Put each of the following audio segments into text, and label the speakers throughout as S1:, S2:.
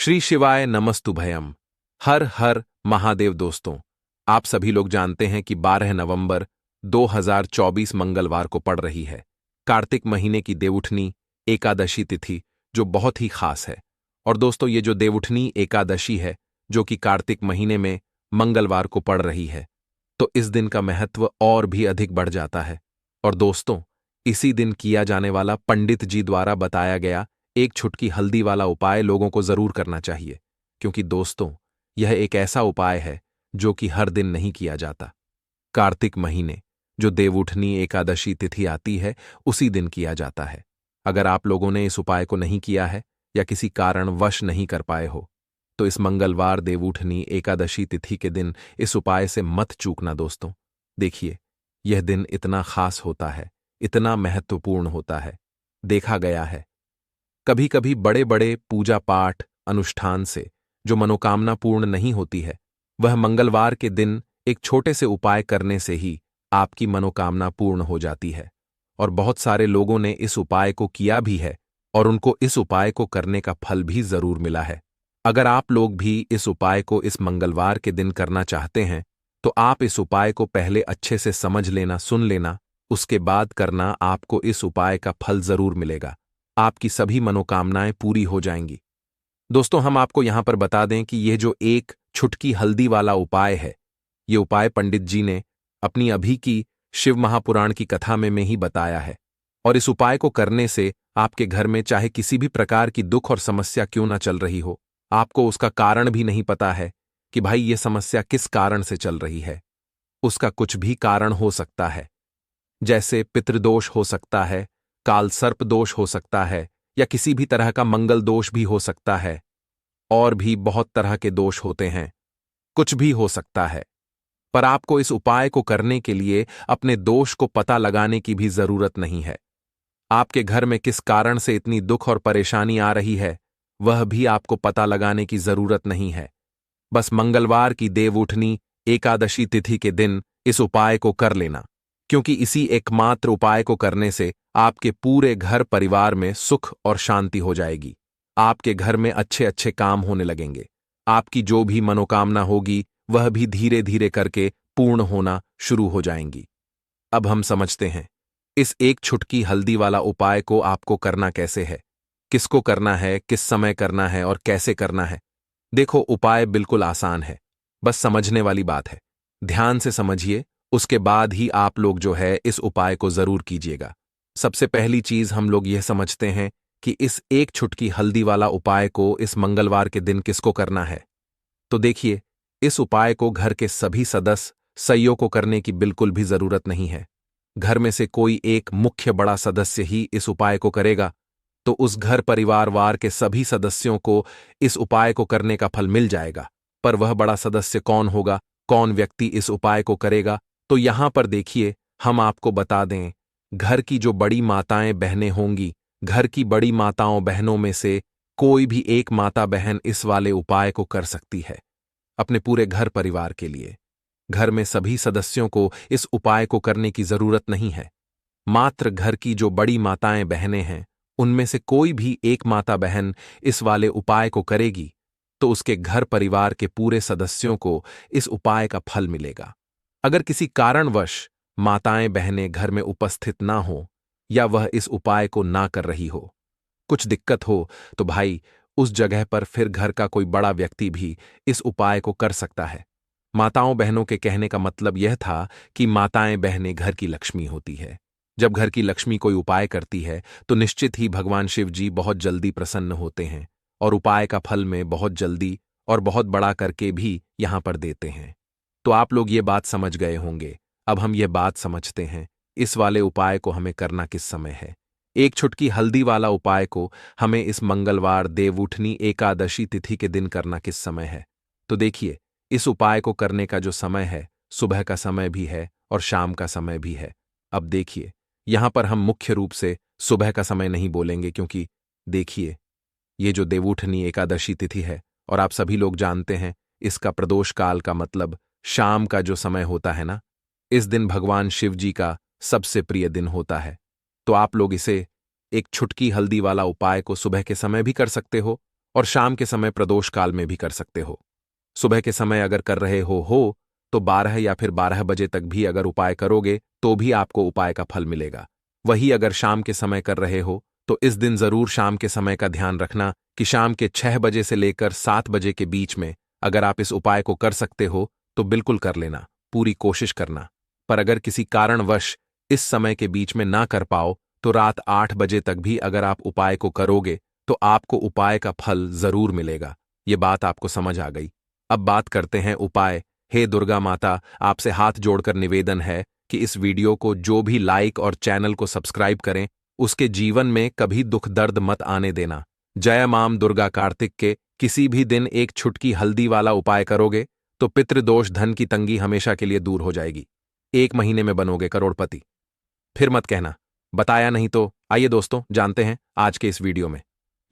S1: श्री शिवाय नमस्तुभयम। हर हर महादेव। दोस्तों, आप सभी लोग जानते हैं कि 12 नवंबर 2024 मंगलवार को पड़ रही है कार्तिक महीने की देवउठनी एकादशी तिथि, जो बहुत ही खास है। और दोस्तों, ये जो देवउठनी एकादशी है जो कि कार्तिक महीने में मंगलवार को पड़ रही है, तो इस दिन का महत्व और भी अधिक बढ़ जाता है। और दोस्तों, इसी दिन किया जाने वाला पंडित जी द्वारा बताया गया एक छुटकी हल्दी वाला उपाय लोगों को जरूर करना चाहिए, क्योंकि दोस्तों, यह एक ऐसा उपाय है जो कि हर दिन नहीं किया जाता। कार्तिक महीने जो देवउठनी एकादशी तिथि आती है, उसी दिन किया जाता है। अगर आप लोगों ने इस उपाय को नहीं किया है या किसी कारणवश नहीं कर पाए हो, तो इस मंगलवार देवउठनी एकादशी तिथि के दिन इस उपाय से मत चूकना दोस्तों। देखिए, यह दिन इतना खास होता है, इतना महत्वपूर्ण होता है। देखा गया है कभी कभी बड़े बड़े पूजा पाठ अनुष्ठान से जो मनोकामना पूर्ण नहीं होती है, वह मंगलवार के दिन एक छोटे से उपाय करने से ही आपकी मनोकामना पूर्ण हो जाती है। और बहुत सारे लोगों ने इस उपाय को किया भी है और उनको इस उपाय को करने का फल भी जरूर मिला है। अगर आप लोग भी इस उपाय को इस मंगलवार के दिन करना चाहते हैं, तो आप इस उपाय को पहले अच्छे से समझ लेना, सुन लेना, उसके बाद करना। आपको इस उपाय का फल जरूर मिलेगा, आपकी सभी मनोकामनाएं पूरी हो जाएंगी। दोस्तों, हम आपको यहां पर बता दें कि यह जो एक छुटकी हल्दी वाला उपाय है, ये उपाय पंडित जी ने अपनी अभी की शिव महापुराण की कथा में ही बताया है। और इस उपाय को करने से आपके घर में चाहे किसी भी प्रकार की दुख और समस्या क्यों ना चल रही हो, आपको उसका कारण भी नहीं पता है कि भाई ये समस्या किस कारण से चल रही है, उसका कुछ भी कारण हो सकता है। जैसे पितृदोष हो सकता है, काल सर्प दोष हो सकता है, या किसी भी तरह का मंगल दोष भी हो सकता है। और भी बहुत तरह के दोष होते हैं, कुछ भी हो सकता है। पर आपको इस उपाय को करने के लिए अपने दोष को पता लगाने की भी जरूरत नहीं है। आपके घर में किस कारण से इतनी दुख और परेशानी आ रही है, वह भी आपको पता लगाने की जरूरत नहीं है। बस मंगलवार की देवउठनी एकादशी तिथि के दिन इस उपाय को कर लेना, क्योंकि इसी एकमात्र उपाय को करने से आपके पूरे घर परिवार में सुख और शांति हो जाएगी। आपके घर में अच्छे अच्छे काम होने लगेंगे। आपकी जो भी मनोकामना होगी वह भी धीरे धीरे करके पूर्ण होना शुरू हो जाएंगी। अब हम समझते हैं इस एक छुटकी हल्दी वाला उपाय को आपको करना कैसे है, किसको करना है, किस समय करना है और कैसे करना है। देखो, उपाय बिल्कुल आसान है, बस समझने वाली बात है। ध्यान से समझिए, उसके बाद ही आप लोग जो है इस उपाय को जरूर कीजिएगा। सबसे पहली चीज हम लोग यह समझते हैं कि इस एक छुटकी हल्दी वाला उपाय को इस मंगलवार के दिन किसको करना है। तो देखिए, इस उपाय को घर के सभी सदस्य सइयों को करने की बिल्कुल भी जरूरत नहीं है। घर में से कोई एक मुख्य बड़ा सदस्य ही इस उपाय को करेगा, तो उस घर परिवार वार के सभी सदस्यों को इस उपाय को करने का फल मिल जाएगा। पर वह बड़ा सदस्य कौन होगा, कौन व्यक्ति इस उपाय को करेगा, तो यहां पर देखिए, हम आपको बता दें, घर की जो बड़ी माताएं बहनें होंगी, घर की बड़ी माताओं बहनों में से कोई भी एक माता बहन इस वाले उपाय को कर सकती है अपने पूरे घर परिवार के लिए। घर में सभी सदस्यों को इस उपाय को करने की जरूरत नहीं है। मात्र घर की जो बड़ी माताएं बहनें हैं, उनमें से कोई भी एक माता बहन इस वाले उपाय को करेगी, तो उसके घर परिवार के पूरे सदस्यों को इस उपाय का फल मिलेगा। अगर किसी कारणवश माताएं बहनें घर में उपस्थित ना हो, या वह इस उपाय को ना कर रही हो, कुछ दिक्कत हो, तो भाई उस जगह पर फिर घर का कोई बड़ा व्यक्ति भी इस उपाय को कर सकता है। माताओं बहनों के कहने का मतलब यह था कि माताएं बहनें घर की लक्ष्मी होती है। जब घर की लक्ष्मी कोई उपाय करती है, तो निश्चित ही भगवान शिव जी बहुत जल्दी प्रसन्न होते हैं और उपाय का फल में बहुत जल्दी और बहुत बड़ा करके भी यहां पर देते हैं। तो आप लोग ये बात समझ गए होंगे। अब हम ये बात समझते हैं इस वाले उपाय को हमें करना किस समय है। एक छुटकी हल्दी वाला उपाय को हमें इस मंगलवार देवउठनी एकादशी तिथि के दिन करना किस समय है। तो देखिए, इस उपाय को करने का जो समय है, सुबह का समय भी है और शाम का समय भी है। अब देखिए, यहां पर हम मुख्य रूप से सुबह का समय नहीं बोलेंगे, क्योंकि देखिए, ये जो देवउठनी एकादशी तिथि है, और आप सभी लोग जानते हैं इसका प्रदोष काल का मतलब शाम का जो समय होता है ना, इस दिन भगवान शिव जी का सबसे प्रिय दिन होता है। तो आप लोग इसे एक छुटकी हल्दी वाला उपाय को सुबह के समय भी कर सकते हो और शाम के समय प्रदोष काल में भी कर सकते हो। सुबह के समय अगर कर रहे हो तो 12 या फिर 12 बजे तक भी अगर उपाय करोगे तो भी आपको उपाय का फल मिलेगा। वही अगर शाम के समय कर रहे हो तो इस दिन जरूर शाम के समय का ध्यान रखना कि शाम के 6 बजे से लेकर 7 बजे के बीच में अगर आप इस उपाय को कर सकते हो तो बिल्कुल कर लेना, पूरी कोशिश करना। पर अगर किसी कारणवश इस समय के बीच में ना कर पाओ तो रात 8 बजे तक भी अगर आप उपाय को करोगे तो आपको उपाय का फल जरूर मिलेगा। ये बात आपको समझ आ गई। अब बात करते हैं उपाय। हे दुर्गा माता, आपसे हाथ जोड़कर निवेदन है कि इस वीडियो को जो भी लाइक और चैनल को सब्सक्राइब करें उसके जीवन में कभी दुख दर्द मत आने देना। जय माम दुर्गा। कार्तिक के किसी भी दिन एक छुटकी हल्दी वाला उपाय करोगे तो पितृदोष धन की तंगी हमेशा के लिए दूर हो जाएगी। 1 महीने में बनोगे करोड़पति। फिर मत कहना बताया नहीं तो। आइए दोस्तों जानते हैं आज के इस वीडियो में।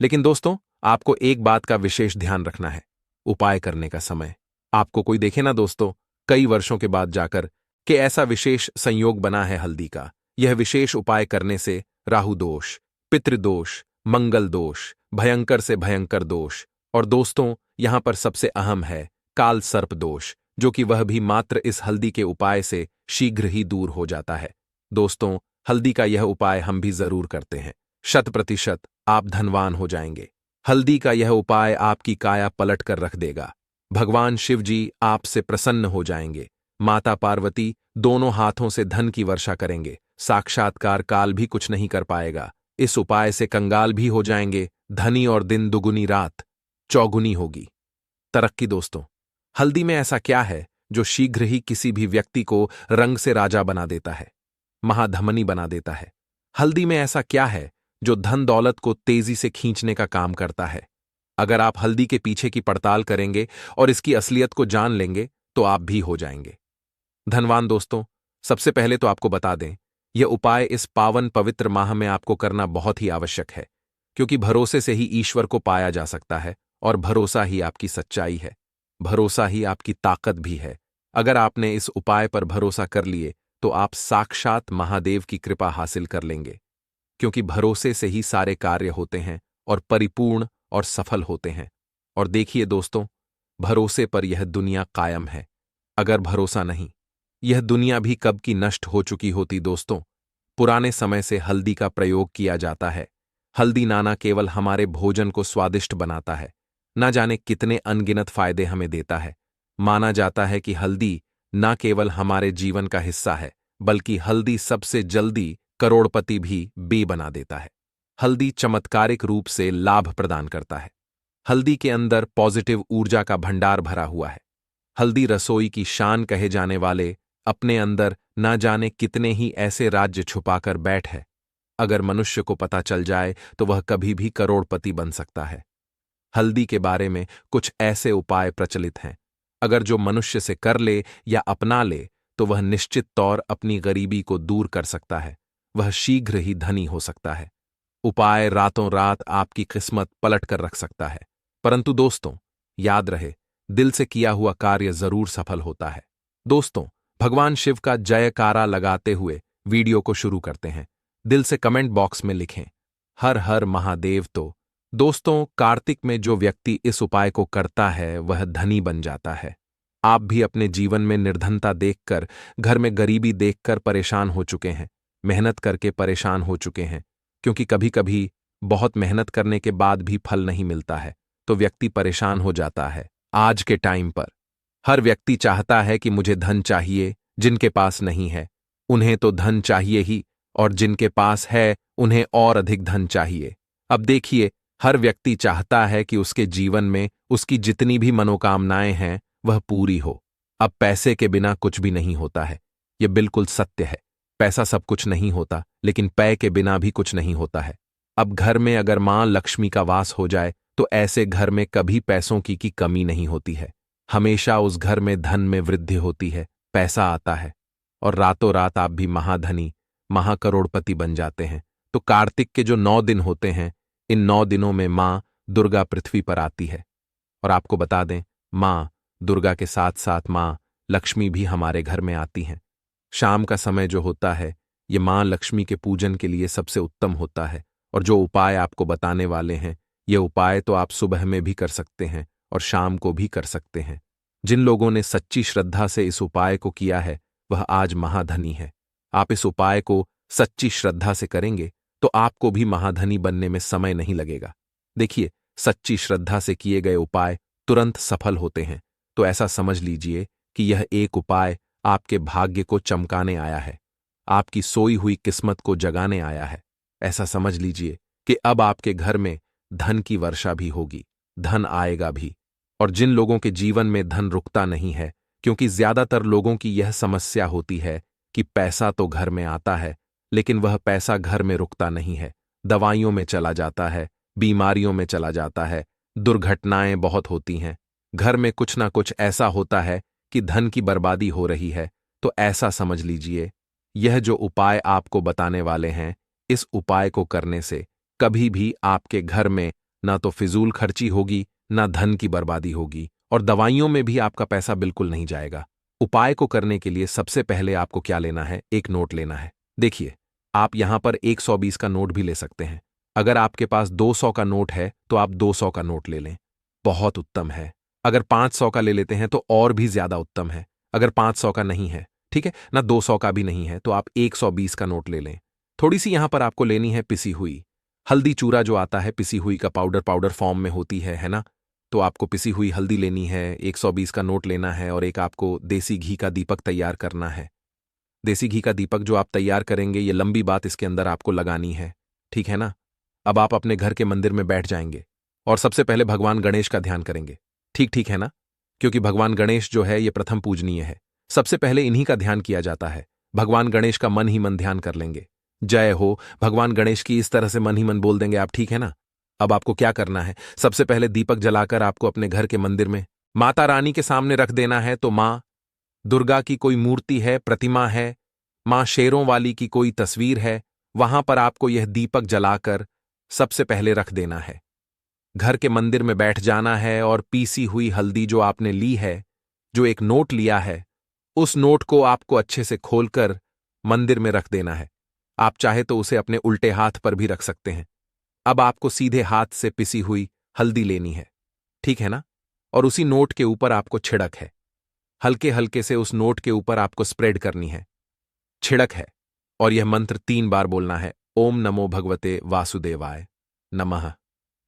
S1: लेकिन दोस्तों आपको एक बात का विशेष ध्यान रखना है, उपाय करने का समय। आपको कोई देखे ना दोस्तों कई वर्षों के बाद जाकर कि ऐसा विशेष संयोग बना है हल्दी का। यह विशेष उपाय करने से राहु दोष, पितृदोष, मंगल दोष, भयंकर से भयंकर दोष और दोस्तों यहां पर सबसे अहम है काल सर्प दोष, जो कि वह भी मात्र इस हल्दी के उपाय से शीघ्र ही दूर हो जाता है। दोस्तों हल्दी का यह उपाय हम भी जरूर करते हैं। 100% आप धनवान हो जाएंगे। हल्दी का यह उपाय आपकी काया पलट कर रख देगा। भगवान शिव जी आपसे प्रसन्न हो जाएंगे। माता पार्वती दोनों हाथों से धन की वर्षा करेंगे। साक्षात्कार काल भी कुछ नहीं कर पाएगा। इस उपाय से कंगाल भी हो जाएंगे। धनी और दिन दुगुनी रात चौगुनी होगी। तरक्की दोस्तों, हल्दी में ऐसा क्या है जो शीघ्र ही किसी भी व्यक्ति को रंग से राजा बना देता है, महाधमनी बना देता है? हल्दी में ऐसा क्या है जो धन दौलत को तेजी से खींचने का काम करता है? अगर आप हल्दी के पीछे की पड़ताल करेंगे और इसकी असलियत को जान लेंगे तो आप भी हो जाएंगे धनवान। दोस्तों सबसे पहले तो आपको बता दें यह उपाय इस पावन पवित्र माह में आपको करना बहुत ही आवश्यक है, क्योंकि भरोसे से ही ईश्वर को पाया जा सकता है और भरोसा ही आपकी सच्चाई है, भरोसा ही आपकी ताकत भी है। अगर आपने इस उपाय पर भरोसा कर लिए तो आप साक्षात महादेव की कृपा हासिल कर लेंगे, क्योंकि भरोसे से ही सारे कार्य होते हैं और परिपूर्ण और सफल होते हैं। और देखिए दोस्तों, भरोसे पर यह दुनिया कायम है। अगर भरोसा नहीं, यह दुनिया भी कब की नष्ट हो चुकी होती। दोस्तों पुराने समय से हल्दी का प्रयोग किया जाता है। हल्दी नाना केवल हमारे भोजन को स्वादिष्ट बनाता है, ना जाने कितने अनगिनत फायदे हमें देता है। माना जाता है कि हल्दी न केवल हमारे जीवन का हिस्सा है, बल्कि हल्दी सबसे जल्दी करोड़पति भी बना देता है। हल्दी चमत्कारिक रूप से लाभ प्रदान करता है। हल्दी के अंदर पॉजिटिव ऊर्जा का भंडार भरा हुआ है। हल्दी रसोई की शान कहे जाने वाले अपने अंदर ना जाने कितने ही ऐसे राज्य छुपाकर बैठ है। अगर मनुष्य को पता चल जाए तो वह कभी भी करोड़पति बन सकता है। हल्दी के बारे में कुछ ऐसे उपाय प्रचलित हैं, अगर जो मनुष्य से कर ले या अपना ले तो वह निश्चित तौर अपनी गरीबी को दूर कर सकता है, वह शीघ्र ही धनी हो सकता है। उपाय रातों रात आपकी किस्मत पलट कर रख सकता है। परंतु दोस्तों याद रहे, दिल से किया हुआ कार्य जरूर सफल होता है। दोस्तों भगवान शिव का जयकारा लगाते हुए वीडियो को शुरू करते हैं। दिल से कमेंट बॉक्स में लिखें हर हर महादेव। तो दोस्तों कार्तिक में जो व्यक्ति इस उपाय को करता है वह धनी बन जाता है। आप भी अपने जीवन में निर्धनता देखकर, घर में गरीबी देखकर परेशान हो चुके हैं, मेहनत करके परेशान हो चुके हैं, क्योंकि कभी कभी बहुत मेहनत करने के बाद भी फल नहीं मिलता है तो व्यक्ति परेशान हो जाता है। आज के टाइम पर हर व्यक्ति चाहता है कि मुझे धन चाहिए, जिनके पास नहीं है उन्हें तो धन चाहिए ही, और जिनके पास है उन्हें और अधिक धन चाहिए। अब देखिए, हर व्यक्ति चाहता है कि उसके जीवन में उसकी जितनी भी मनोकामनाएं हैं वह पूरी हो। अब पैसे के बिना कुछ भी नहीं होता है, यह बिल्कुल सत्य है। पैसा सब कुछ नहीं होता, लेकिन पै के बिना भी कुछ नहीं होता है। अब घर में अगर मां लक्ष्मी का वास हो जाए तो ऐसे घर में कभी पैसों की कमी नहीं होती है। हमेशा उस घर में धन में वृद्धि होती है, पैसा आता है और रातों रात आप भी महाधनी, महाकरोड़पति बन जाते हैं। तो कार्तिक के जो 9 दिन होते हैं, इन 9 दिनों में मां दुर्गा पृथ्वी पर आती है। और आपको बता दें, मां दुर्गा के साथ साथ मां लक्ष्मी भी हमारे घर में आती हैं। शाम का समय जो होता है ये मां लक्ष्मी के पूजन के लिए सबसे उत्तम होता है। और जो उपाय आपको बताने वाले हैं ये उपाय तो आप सुबह में भी कर सकते हैं और शाम को भी कर सकते हैं। जिन लोगों ने सच्ची श्रद्धा से इस उपाय को किया है वह आज महाधनी है। आप इस उपाय को सच्ची श्रद्धा से करेंगे तो आपको भी महाधनी बनने में समय नहीं लगेगा। देखिए, सच्ची श्रद्धा से किए गए उपाय तुरंत सफल होते हैं। तो ऐसा समझ लीजिए कि यह एक उपाय आपके भाग्य को चमकाने आया है, आपकी सोई हुई किस्मत को जगाने आया है। ऐसा समझ लीजिए कि अब आपके घर में धन की वर्षा भी होगी, धन आएगा भी। और जिन लोगों के जीवन में धन रुकता नहीं है, क्योंकि ज्यादातर लोगों की यह समस्या होती है कि पैसा तो घर में आता है लेकिन वह पैसा घर में रुकता नहीं है, दवाइयों में चला जाता है, बीमारियों में चला जाता है, दुर्घटनाएं बहुत होती हैं, घर में कुछ ना कुछ ऐसा होता है कि धन की बर्बादी हो रही है। तो ऐसा समझ लीजिए, यह जो उपाय आपको बताने वाले हैं, इस उपाय को करने से कभी भी आपके घर में ना तो फिजूल खर्ची होगी, ना धन की बर्बादी होगी, और दवाइयों में भी आपका पैसा बिल्कुल नहीं जाएगा। उपाय को करने के लिए सबसे पहले आपको क्या लेना है? एक नोट लेना है। देखिए, आप यहां पर 120 का नोट भी ले सकते हैं। अगर आपके पास 200 का नोट है तो आप 200 का नोट ले लें, बहुत उत्तम है। अगर 500 का ले लेते हैं तो और भी ज्यादा उत्तम है। अगर 500 का नहीं है, ठीक है ना, 200 का भी नहीं है, तो आप 120 का नोट ले लें। थोड़ी सी यहां पर आपको लेनी है पिसी हुई हल्दी चूरा, जो आता है पिसी हुई का पाउडर, पाउडर फॉर्म में होती है ना। तो आपको पिसी हुई हल्दी लेनी है, 120 का नोट लेना है, और एक आपको देसी घी का दीपक तैयार करना है। देसी घी का दीपक जो आप तैयार करेंगे, ये लंबी बात इसके अंदर आपको लगानी है, ठीक है ना। अब आप अपने घर के मंदिर में बैठ जाएंगे और सबसे पहले भगवान गणेश का ध्यान करेंगे। ठीक ठीक है ना, क्योंकि भगवान गणेश जो है ये प्रथम पूजनीय है, सबसे पहले इन्हीं का ध्यान किया जाता है। भगवान गणेश का मन ही मन ध्यान कर लेंगे, जय हो भगवान गणेश की, इस तरह से मन ही मन बोल देंगे आप, ठीक है ना। अब आपको क्या करना है? सबसे पहले दीपक जलाकर आपको अपने घर के मंदिर में माता रानी के सामने रख देना है। तो मां दुर्गा की कोई मूर्ति है, प्रतिमा है, मां शेरों वाली की कोई तस्वीर है, वहां पर आपको यह दीपक जलाकर सबसे पहले रख देना है। घर के मंदिर में बैठ जाना है और पीसी हुई हल्दी जो आपने ली है, जो एक नोट लिया है, उस नोट को आपको अच्छे से खोलकर मंदिर में रख देना है। आप चाहे तो उसे अपने उल्टे हाथ पर भी रख सकते हैं। अब आपको सीधे हाथ से पिसी हुई हल्दी लेनी है, ठीक है ना, और उसी नोट के ऊपर आपको छिड़क है, हल्के हल्के से उस नोट के ऊपर आपको स्प्रेड करनी है, छिड़क है। और यह मंत्र 3 बार बोलना है, ओम नमो भगवते वासुदेवाय नमः,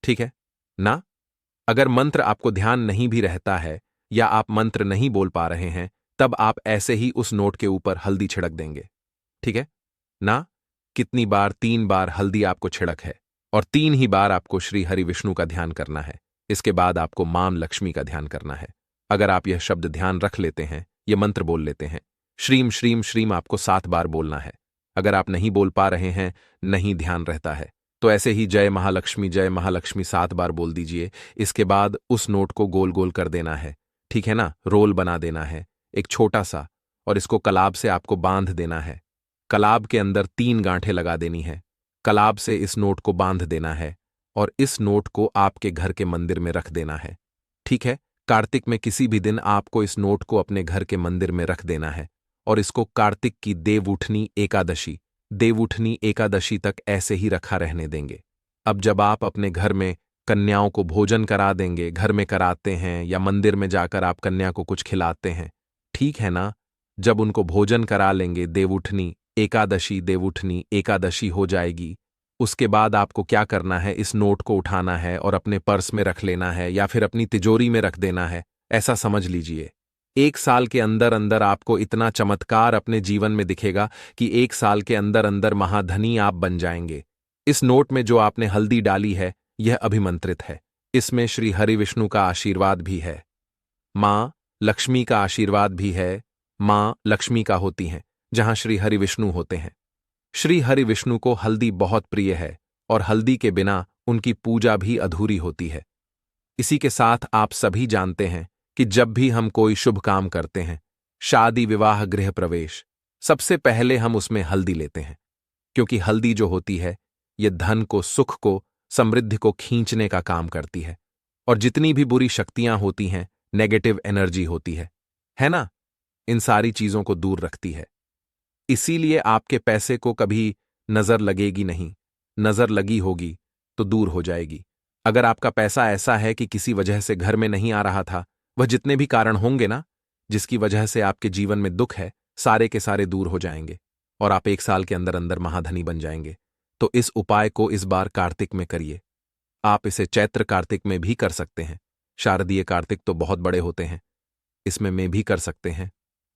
S1: ठीक है ना। अगर मंत्र आपको ध्यान नहीं भी रहता है या आप मंत्र नहीं बोल पा रहे हैं, तब आप ऐसे ही उस नोट के ऊपर हल्दी छिड़क देंगे, ठीक है ना। कितनी बार? 3 बार हल्दी आपको छिड़क है, और 3 ही बार आपको श्री हरि विष्णु का ध्यान करना है। इसके बाद आपको मां लक्ष्मी का ध्यान करना है। अगर आप यह शब्द ध्यान रख लेते हैं, यह मंत्र बोल लेते हैं, श्रीम श्रीम श्रीम आपको 7 बार बोलना है। अगर आप नहीं बोल पा रहे हैं, नहीं ध्यान रहता है, तो ऐसे ही जय महालक्ष्मी 7 बार बोल दीजिए। इसके बाद उस नोट को गोल गोल कर देना है, ठीक है ना, रोल बना देना है एक छोटा सा, और इसको कलाब से आपको बांध देना है। कलाब के अंदर 3 गांठें लगा देनी है, कलाब से इस नोट को बांध देना है, और इस नोट को आपके घर के मंदिर में रख देना है, ठीक है। कार्तिक में किसी भी दिन आपको इस नोट को अपने घर के मंदिर में रख देना है, और इसको कार्तिक की देवउठनी एकादशी तक ऐसे ही रखा रहने देंगे। अब जब आप अपने घर में कन्याओं को भोजन करा देंगे, घर में कराते हैं या मंदिर में जाकर आप कन्या को कुछ खिलाते हैं, ठीक है ना, जब उनको भोजन करा लेंगे, देवउठनी एकादशी हो जाएगी। उसके बाद आपको क्या करना है? इस नोट को उठाना है और अपने पर्स में रख लेना है या फिर अपनी तिजोरी में रख देना है। ऐसा समझ लीजिए, 1 साल के अंदर अंदर आपको इतना चमत्कार अपने जीवन में दिखेगा कि 1 साल के अंदर अंदर महाधनी आप बन जाएंगे। इस नोट में जो आपने हल्दी डाली है, यह अभिमंत्रित है। इसमें श्री हरि विष्णु का आशीर्वाद भी है, मां लक्ष्मी का आशीर्वाद भी है। मां लक्ष्मी का होती हैं जहां श्री हरि विष्णु होते हैं। श्री हरि विष्णु को हल्दी बहुत प्रिय है, और हल्दी के बिना उनकी पूजा भी अधूरी होती है। इसी के साथ आप सभी जानते हैं कि जब भी हम कोई शुभ काम करते हैं, शादी विवाह गृह प्रवेश, सबसे पहले हम उसमें हल्दी लेते हैं, क्योंकि हल्दी जो होती है, ये धन को, सुख को, समृद्धि को खींचने का काम करती है, और जितनी भी बुरी शक्तियां होती हैं, नेगेटिव एनर्जी होती है ना, इन सारी चीजों को दूर रखती है। इसीलिए आपके पैसे को कभी नजर लगेगी नहीं, नजर लगी होगी तो दूर हो जाएगी। अगर आपका पैसा ऐसा है कि किसी वजह से घर में नहीं आ रहा था, वह जितने भी कारण होंगे ना, जिसकी वजह से आपके जीवन में दुख है, सारे के सारे दूर हो जाएंगे और आप 1 साल के अंदर अंदर महाधनी बन जाएंगे। तो इस उपाय को इस बार कार्तिक में करिए। आप इसे चैत्र कार्तिक में भी कर सकते हैं। शारदीय कार्तिक तो बहुत बड़े होते हैं, इसमें में भी कर सकते हैं।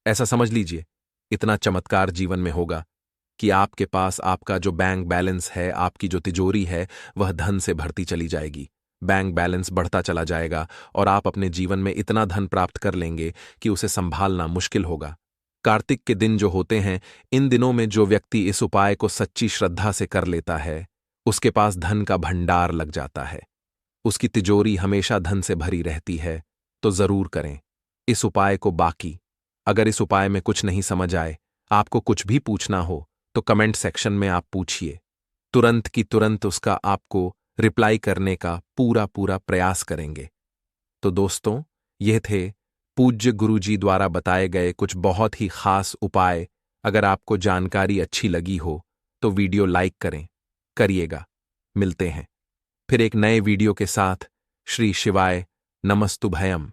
S1: ऐसा समझ लीजिए, इतना चमत्कार जीवन में होगा कि आपके पास आपका जो बैंक बैलेंस है, आपकी जो तिजोरी है, वह धन से भरती चली जाएगी। बैंक बैलेंस बढ़ता चला जाएगा और आप अपने जीवन में इतना धन प्राप्त कर लेंगे कि उसे संभालना मुश्किल होगा। कार्तिक के दिन जो होते हैं, इन दिनों में जो व्यक्ति इस उपाय को सच्ची श्रद्धा से कर लेता है, उसके पास धन का भंडार लग जाता है। उसकी तिजोरी हमेशा धन से भरी रहती है। तो जरूर करें इस उपाय को। बाकी अगर इस उपाय में कुछ नहीं समझ आए, आपको कुछ भी पूछना हो, तो कमेंट सेक्शन में आप पूछिए। तुरंत की तुरंत उसका आपको रिप्लाई करने का पूरा पूरा प्रयास करेंगे। तो दोस्तों, ये थे पूज्य गुरुजी द्वारा बताए गए कुछ बहुत ही खास उपाय। अगर आपको जानकारी अच्छी लगी हो तो वीडियो लाइक करिएगा। मिलते हैं फिर एक नए वीडियो के साथ। श्री शिवाय नमस्तुभयम।